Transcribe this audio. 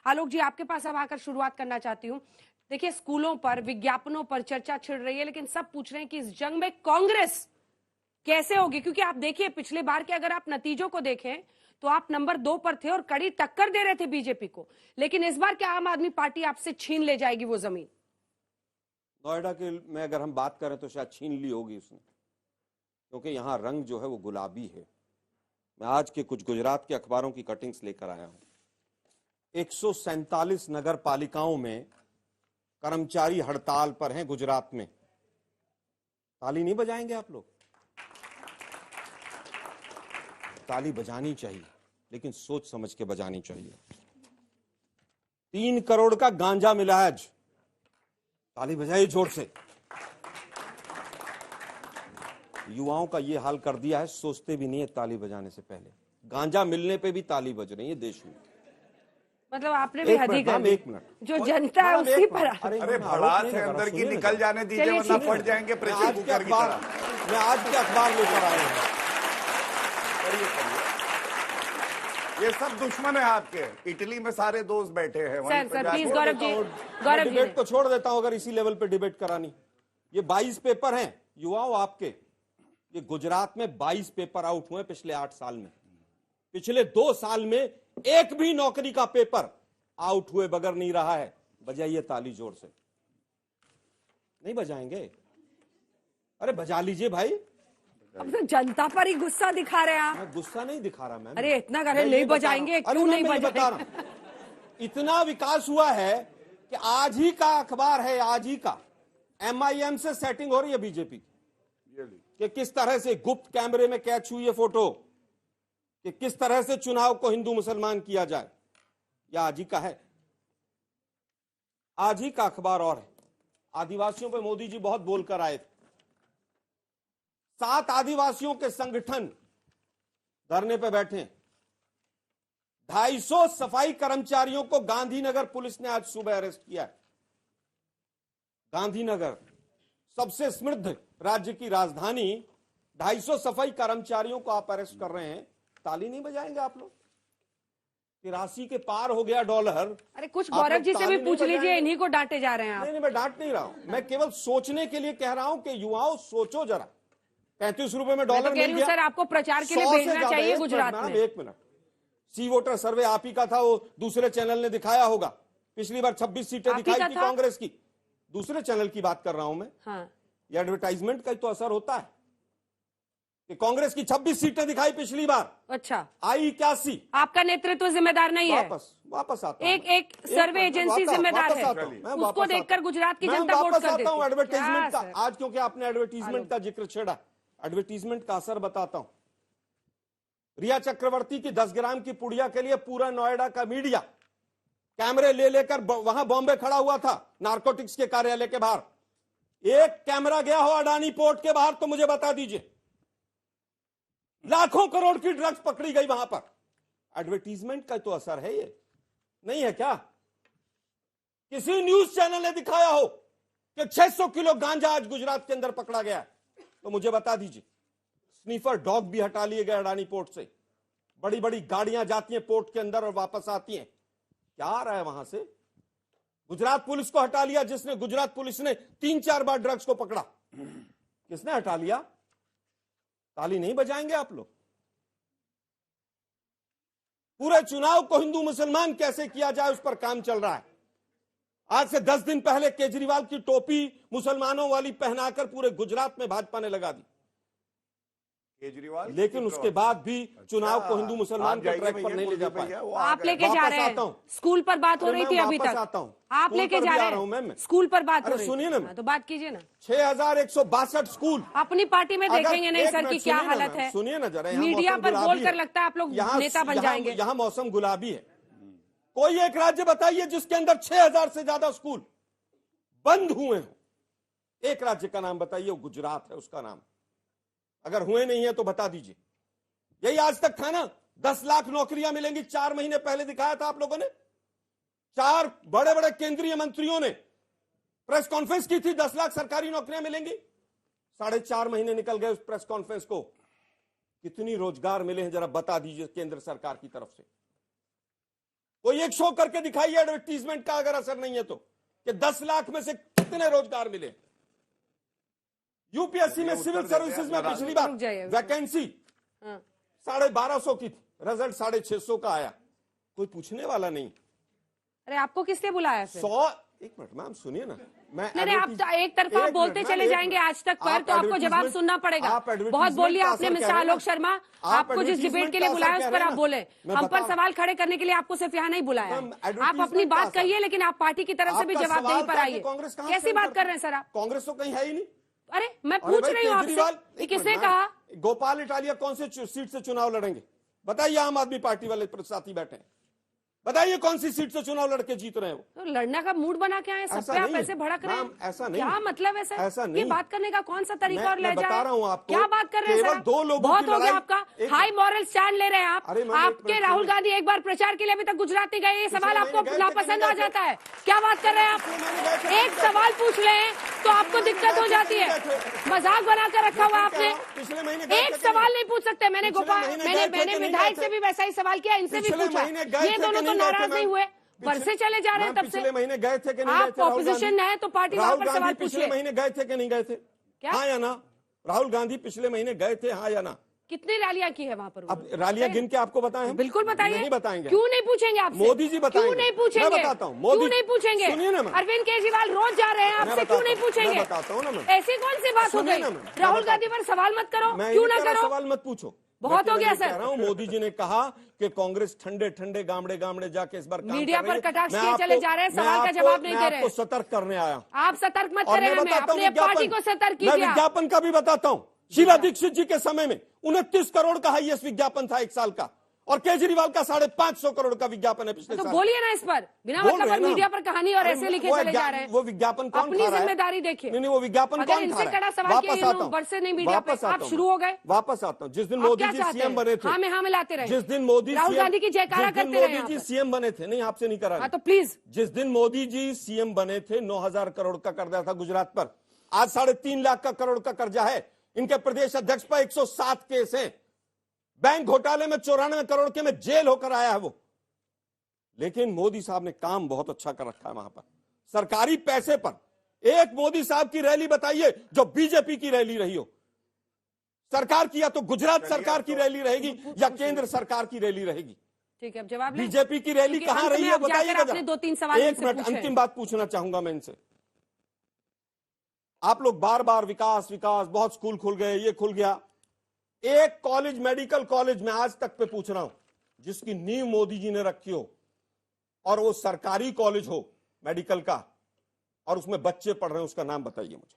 आलोक जी, आपके पास अब आकर शुरुआत करना चाहती हूँ। देखिए, स्कूलों पर विज्ञापनों पर चर्चा छिड़ रही है, लेकिन सब पूछ रहे हैं कि इस जंग में कांग्रेस कैसे होगी, क्योंकि आप देखिए पिछले बार के अगर आप नतीजों को देखें तो आप नंबर 2 पर थे और कड़ी टक्कर दे रहे थे बीजेपी को, लेकिन इस बार क्या आम आदमी पार्टी आपसे छीन ले जाएगी वो जमीन? नोएडा के में अगर हम बात करें तो शायद छीन ली होगी उसने, क्योंकि यहाँ रंग जो है वो गुलाबी है। मैं आज के कुछ गुजरात के अखबारों की कटिंग्स लेकर आया हूं। 147 नगर पालिकाओं में कर्मचारी हड़ताल पर हैं गुजरात में। ताली नहीं बजाएंगे आप लोग? ताली बजानी चाहिए, लेकिन सोच समझ के बजानी चाहिए। 3 करोड़ का गांजा मिला है आज। ताली बजाइए जोर से। युवाओं का ये हाल कर दिया है, सोचते भी नहीं है ताली बजाने से पहले। गांजा मिलने पे भी ताली बज रही है देश में। मतलब आपने भी हद ही कर दी। एक मिनट, जो जनता है उसी पर। अरे भड़ास है अंदर की, निकल जाने दीजिए वरना फट जाएंगे प्रेशर कुकर की तरह। मैं आज के अखबार लेकर आया हूं। ये सब दुश्मन है आपके। इटली में सारे दोस्त बैठे हैं। Sir please Gaurav ji, Gaurav ji debate तो छोड़ देता हूं अगर इसी लेवल पे डिबेट करानी। ये 22 पेपर हैं युवाओं आपके। ये गुजरात में 22 पेपर आउट हुए पिछले 8 साल में। पिछले 2 साल में एक भी नौकरी का पेपर आउट हुए बगैर नहीं रहा है। बजाइए ताली जोर से। नहीं बजाएंगे? अरे बजा लीजिए भाई। अब तो जनता पर ही गुस्सा दिखा रहे हैं आप। मैं गुस्सा नहीं दिखा रहा मैम। अरे इतना कर नहीं बजाएंगे, क्यों नहीं बजाएंगे? इतना विकास हुआ है कि आज ही का अखबार है, आज ही का MIM से सेटिंग हो रही है बीजेपी की कि किस तरह से गुप्त कैमरे में कैच हुई है फोटो, कि किस तरह से चुनाव को हिंदू मुसलमान किया जाए। यह आज ही का है, आज ही का अखबार। और है आदिवासियों पे मोदी जी बहुत बोलकर आए थे। 7 आदिवासियों के संगठन धरने पे बैठे। 250 सफाई कर्मचारियों को गांधीनगर पुलिस ने आज सुबह अरेस्ट किया है। गांधीनगर, सबसे समृद्ध राज्य की राजधानी, 250 सफाई कर्मचारियों को आप अरेस्ट कर रहे हैं। ताली नहीं बजाएंगे आप लोग? 83 के पार हो गया डॉलर। अरे कुछ गौरव जी से भी पूछ लीजिए, इन्हीं को डांटे जा रहे हैं आप। नहीं, मैं डांट नहीं रहा हूं। मैं केवल सोचने के लिए कह रहा हूं कि युवाओं सोचो जरा। 35 रुपए में डॉलर मिल गया। सर आपको प्रचार के लिए भेजना चाहिए गुजरात में। 1 मिनट, सी वोटर सर्वे आप ही का था, वो दूसरे चैनल ने दिखाया होगा। पिछली बार 26 सीटें दिखाई थी कांग्रेस की। दूसरे चैनल की बात कर रहा हूं मैं। हाँ। ये एडवर्टाइजमेंट का तो असर होता है कि कांग्रेस की 26 सीटें दिखाई पिछली बार। अच्छा, आई 81। आपका नेतृत्व जिम्मेदार नहीं है? वापस आता हूं। एक सर्वे एजेंसी जिम्मेदार है, उसको देखकर गुजरात की जनता वोट कर देती है। एडवर्टाइजमेंट का आज, क्योंकि आपने एडवर्टाइजमेंट का जिक्र छेड़ा, एडवर्टाइजमेंट का असर बताता हूं। रिया चक्रवर्ती की 10 ग्राम की पुड़िया के लिए पूरा नोएडा का मीडिया कैमरे ले लेकर वहां बॉम्बे खड़ा हुआ था, नारकोटिक्स के कार्यालय के बाहर। एक कैमरा गया हो अडानी पोर्ट के बाहर तो मुझे बता दीजिए। लाखों करोड़ की ड्रग्स पकड़ी गई वहां पर। एडवर्टीजमेंट का तो असर है, ये नहीं है क्या? किसी न्यूज चैनल ने दिखाया हो कि 600 किलो गांजा आज गुजरात के अंदर पकड़ा गया तो मुझे बता दीजिए। स्नीफर डॉग भी हटा लिए गए अडानी पोर्ट से। बड़ी बड़ी गाड़ियां जाती हैं पोर्ट के अंदर और वापस आती हैं। क्या आ रहा है वहां से? गुजरात पुलिस को हटा लिया, जिसने गुजरात पुलिस ने 3-4 बार ड्रग्स को पकड़ा। किसने हटा लिया? ताली नहीं बजाएंगे आप लोग? पूरे चुनाव को हिंदू मुसलमान कैसे किया जाए उस पर काम चल रहा है। आज से 10 दिन पहले केजरीवाल की टोपी मुसलमानों वाली पहनाकर पूरे गुजरात में भाजपा ने लगा दी केजरीवाल, लेकिन उसके बाद भी चुनाव को हिंदू मुसलमान के ट्रैक पर नहीं ले जा पाए। आप लेके जा रहे हैं। स्कूल पर बात हो रही थी अभी तक। आप लेके जा रहे हैं स्कूल पर बात हो रही है। सुनिए ना, तो बात कीजिए ना। 6162 स्कूल अपनी पार्टी में देखेंगे नहीं सर की क्या हालत है। सुनिए ना जरा, मीडिया पर बोलकर लगता है आप लोग नेता बन जाएंगे। यहाँ मौसम गुलाबी है। कोई एक राज्य बताइए जिसके अंदर 6000 से ज्यादा स्कूल बंद हुए हो। एक राज्य का नाम बताइए, वो गुजरात है उसका नाम। अगर हुए नहीं है तो बता दीजिए। यही आज तक था ना, 10 लाख नौकरियां मिलेंगी। 4 महीने पहले दिखाया था आप लोगों ने। 4 बड़े बड़े केंद्रीय मंत्रियों ने प्रेस कॉन्फ्रेंस की थी, 10 लाख सरकारी नौकरियां मिलेंगी। 4.5 महीने निकल गए उस प्रेस कॉन्फ्रेंस को। कितनी रोजगार मिले हैं जरा बता दीजिए केंद्र सरकार की तरफ से। कोई एक शो करके दिखाइए एडवर्टीजमेंट का अगर असर नहीं है तो, कि 10 लाख में से कितने रोजगार मिले। यूपीएससी में सिविल सर्विसेज में पिछली बार रुक जाइए। वैकेंसी हाँ। 1250 की थी, रिजल्ट 650 का आया, कोई पूछने वाला नहीं। अरे आपको किसने बुलाया फिर? 100 एक मिनट मैम सुनिए ना, मैं नहीं आप एक तरफा एक बोलते मिनट, चले एक जाएंगे मिनट। आज तक पर, आप तो आपको जवाब एडवर्टीजमेंट- सुनना पड़ेगा। आप बहुत एडवर्टीजमेंट बोलिए का आपने असर मिस्टर कह रहे हैं आलोक ना। शर्मा, आप आपको जिस डिबेट एडवर्टीजमेंट के का लिए असर बुलाया कह उस रहे पर हैं आप ना। बोले, मैं हम बता पर रहा हूं। सवाल खड़े करने के लिए आपको सिर्फ यहाँ नहीं बुलाया मैम, है। आप एडवर्टीजमेंट अपनी का बात असर- कहिए, लेकिन आप पार्टी की तरफ से भी आपका जवाबदेही सवाल पर था कि आइए। कांग्रेस कहां कैसी stand बात करती कर रहे हैं सर आप? कांग्रेस तो कहीं है ही नहीं। अरे मैं अरे पूछ भाई, रही हूँ केजरीवाल- आपसे कि एक किसने मिनट, कहा? गोपाल इटालिया कौन से सीट से चुनाव लड़ेंगे बताइए? आम आदमी पार्टी वाले साथी बैठे हैं, बताइए कौन सी सीट से चुनाव लड़के जीत रहे हैं वो? तो लड़ने का मूड बना के आए सब ऐसा पे, आप नहीं है। ऐसे भड़क रहे मैम, हैं। ऐसा नहीं क्या है। मतलब है सर? ऐसा ये नहीं। बात करने का कौन सा तरीका और मैं लहजा बता है? रहा हूं आपको, क्या बात कर रहे हैं केवल सर? दो लोगों बहुत की हो गया लड़ाई- आपका एक हाई मॉरल स्टैंड ले रहे हैं आप। अरे मैम, एक आपके मिनट राहुल सुनिए। गांधी एक बार प्रचार के लिए अभी तक गुजरात नहीं गए, ये सवाल पिछले आपको महीने गए थे कि नापसंद नहीं आ गए जाता थे? है? क्या बात कर रहे हैं पिछले महीने गए थे आप? कि एक नहीं गए सवाल पूछ रहे हैं तो आपको महीने दिक्कत गए हो थे जाती कि है। नहीं गए थे? मजाक बना कर रखा हुआ मैं आपने। कह रहा हूं, पिछले महीने गए एक थे कि सवाल नहीं? नहीं पूछ सकते। मैंने पिछले गोपाल महीने मैंने गए थे मैंने कि नहीं विधायक गए से थे? भी वैसा ही सवाल किया, इनसे भी पिछले पूछा। महीने गए ये थे दोनों कि तो नहीं गए थे, नाराज नहीं मैम? हुए, बरसे चले जा रहे हैं मैम, तब से। पिछले महीने गए थे कि नहीं आप गए थे? राहुल ऑपोजिशन गांधी? में है तो पार्टी वहां राहुल पर गांधी सवाल पिछले पूछिए। महीने गए थे कि नहीं गए थे? क्या? हाँ या ना? राहुल गांधी पिछले महीने गए थे, हाँ या ना? कितनी रैलियां की है वहां पर? अब रैलियां गिन के आपको बताएं हम? बिल्कुल बताइए। नहीं बताएंगे। क्यों नहीं पूछेंगे आपसे? मोदी जी बताएंगे। क्यों नहीं पूछेंगे? मैं बताता हूं, मोदी- क्यों नहीं पूछेंगे? सुनिए ना मैम। अरविंद केजरीवाल रोज जा रहे हैं, मैं आपसे बताता क्यों नहीं हूं, पूछेंगे? मैं बताता हूं ना मैम। ऐसी कौन सी बात हो सुनिए गई? ना मैम, मैं राहुल बताता गांधी पर सवाल मत करो, मैं क्यों ये ना कह रहा करो? सवाल मत पूछो। बहुत मैं हो गया केवल ये सर। कह रहा हूं, मोदी जी ने कहा कि कांग्रेस ठंडे ठंडे गामड़े गामड़े जाके इस बार काम मीडिया कर रही पर है। कटाक्ष मैं किए आपको- चले जा रहे हैं, मैं सवाल का आपको- जवाब नहीं मैं दे रहे। आपको सतर्क करने आया हूं। आप सतर्क मत और करें मैं हमें, बताता हूं अपने पार्टी विज्ञापन, को सतर्क मैं कीजिए आप। विज्ञापन का भी बताता हूं। शीला दीक्षित जी के समय में 29 करोड़ का हाईएस्ट विज्ञापन था एक साल का, और केजरीवाल का 550 करोड़ का विज्ञापन है पिछले तो साल। बोलिए ना इस पर, बिना बोल मतलब रहे हैं पर ना मीडिया हम। पर कहानी और अरे ऐसे लिखे वो चले जा रहे हैं। वो विज्ञापन कौन अपनी खा रहा है? जिम्मेदारी देखिए। नहीं, वो विज्ञापन अगर कौन इनसे खा रहा है? कड़ा सवाल किया, वापस ये आता हूं। बरसे नहीं मीडिया पे। वापस आता आप हूं शुरू मैं। हो गए। वापस आता हूं। जिस दिन आप मोदी क्या जी चाहते सीएम हैं? बने थे, हाँ में हाँ मिलाते रहे। जिस दिन मोदी राहुल CM गांधी की जयकारा जिस दिन करते रहे मोदी यहाँ जी पर। सीएम बने थे, नहीं आपसे नहीं करा हाँ तो प्लीज। जिस दिन मोदी जी सीएम बने थे 9,000 करोड़ का कर्जा था गुजरात पर। आज 3.5 लाख का करोड़ का कर्जा है। इनके प्रदेश अध्यक्ष पर 107 केस हैं। बैंक घोटाले में 94 करोड़ के में जेल होकर आया है वो। लेकिन मोदी साहब ने काम बहुत अच्छा कर रखा है वहां पर, सरकारी पैसे पर। एक मोदी साहब की रैली बताइए जो बीजेपी की रैली रही हो। सरकार की या तो गुजरात सरकार की रैली रहेगी या केंद्र सरकार की रैली रहेगी। ठीक है, अब जवाब लें। बीजेपी की रैली क्योंकि कहां अंत रही में है अब जाकर बताइएगा आपने जरा। 2-3 सवाल एक इनसे मिनट, पूछे हैं। अंतिम बात पूछना चाहूंगा मैं इनसे। आप लोग बार बार विकास विकास, बहुत स्कूल खुल गए, ये खुल गया। एक कॉलेज, मेडिकल कॉलेज में आज तक पे पूछ रहा हूं जिसकी नींव मोदी जी ने रखी हो, और वो सरकारी कॉलेज हो मेडिकल का, और उसमें बच्चे पढ़ रहे हैं, उसका नाम बताइए मुझे।